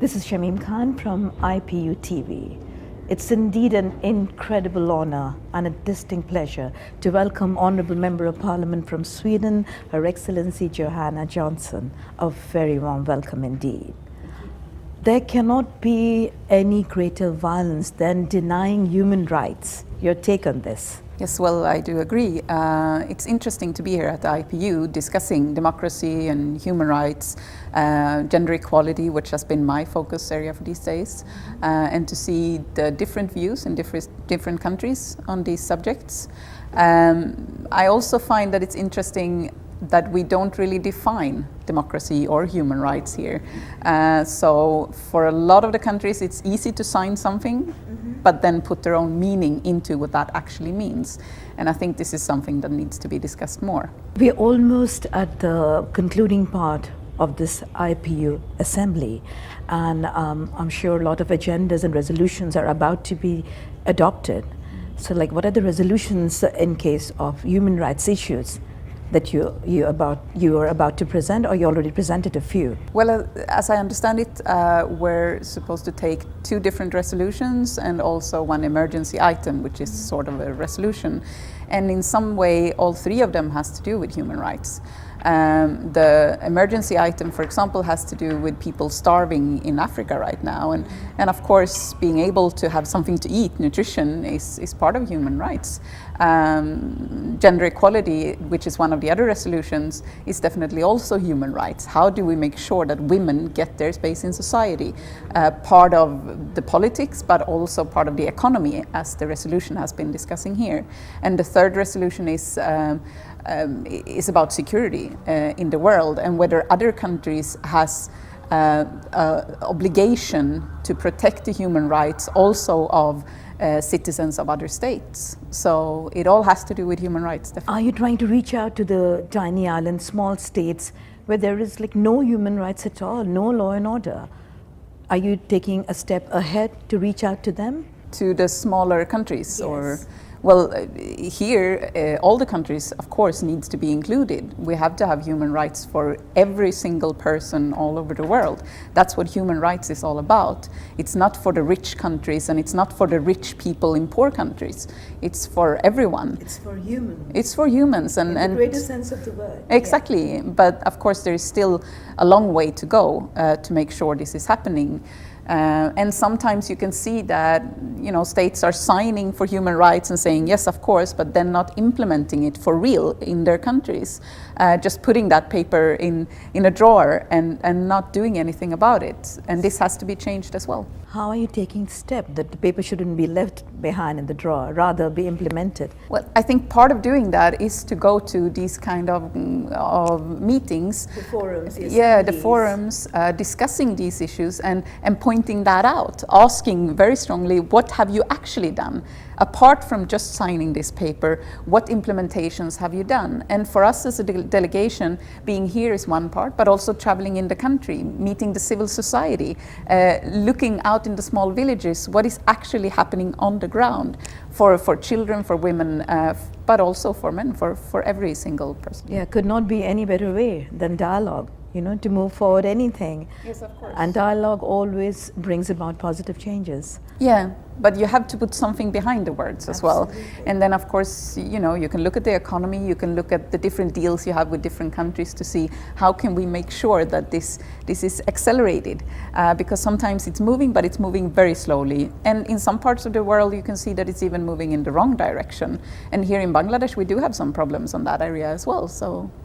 This is Shamim Khan from IPU TV. It's indeed an incredible honor and a distinct pleasure to welcome Honourable Member of Parliament from Sweden, Her Excellency Johanna Jönsson. A very warm welcome indeed. There cannot be any greater violence than denying human rights. Your take on this? Yes, well, I do agree. It's interesting to be here at the IPU discussing democracy and human rights, gender equality, which has been my focus area for these days, and to see the different views in different countries on these subjects. I also find that it's interesting that we don't really define democracy or human rights here. So for a lot of the countries, it's easy to sign something, but then put their own meaning into what that actually means. And I think this is something that needs to be discussed more. We're almost at the concluding part of this IPU assembly, and I'm sure a lot of agendas and resolutions are about to be adopted. So what are the resolutions in case of human rights issues that you are about to present, or you already presented a few? Well, as I understand it, we're supposed to take 2 different resolutions and also 1 emergency item, which is sort of a resolution. And in some way, all 3 of them has to do with human rights. The emergency item, for example, has to do with people starving in Africa right now. And of course, being able to have something to eat, nutrition, is part of human rights. Gender equality, which is one of the other resolutions, is definitely also human rights. How do we make sure that women get their space in society? Part of the politics, but also part of the economy, as the resolution has been discussing here. And the 3rd resolution is about security in the world, and whether other countries has obligation to protect the human rights also of citizens of other states. So it all has to do with human rights, definitely. Are you trying to reach out to the tiny island, small states where there is no human rights at all, no law and order? Are you taking a step ahead to reach out to them? To the smaller countries? Yes. Or well, here, all the countries, of course, needs to be included. We have to have human rights for every single person all over the world. That's what human rights is all about. It's not for the rich countries, and it's not for the rich people in poor countries. It's for everyone. It's for humans. It's for humans. In the greatest sense of the word. Exactly. Yeah. But of course, there is still a long way to go to make sure this is happening. And sometimes you can see that states are signing for human rights and saying yes, of course, but then not implementing it for real in their countries, just putting that paper in a drawer and not doing anything about it. And this has to be changed as well. How are you taking the step that the paper shouldn't be left behind in the drawer, rather be implemented? Well, I think part of doing that is to go to these kind of meetings. The forums, yes. Yeah, the forums, discussing these issues and pointing that out, asking very strongly, what have you actually done? Apart from just signing this paper, what implementations have you done? And for us as a delegation, being here is one part, but also traveling in the country, meeting the civil society, looking out in the small villages, what is actually happening on the ground for children, for women, but also for men, for every single person. Yeah, could not be any better way than dialogue, to move forward anything. Yes, of course. And dialogue always brings about positive changes. Yeah, but you have to put something behind the words as well. And then, of course, you can look at the economy, you can look at the different deals you have with different countries to see how can we make sure that this is accelerated. Because sometimes it's moving, but it's moving very slowly. And in some parts of the world, you can see that it's even moving in the wrong direction. And here in Bangladesh, we do have some problems on that area as well. So.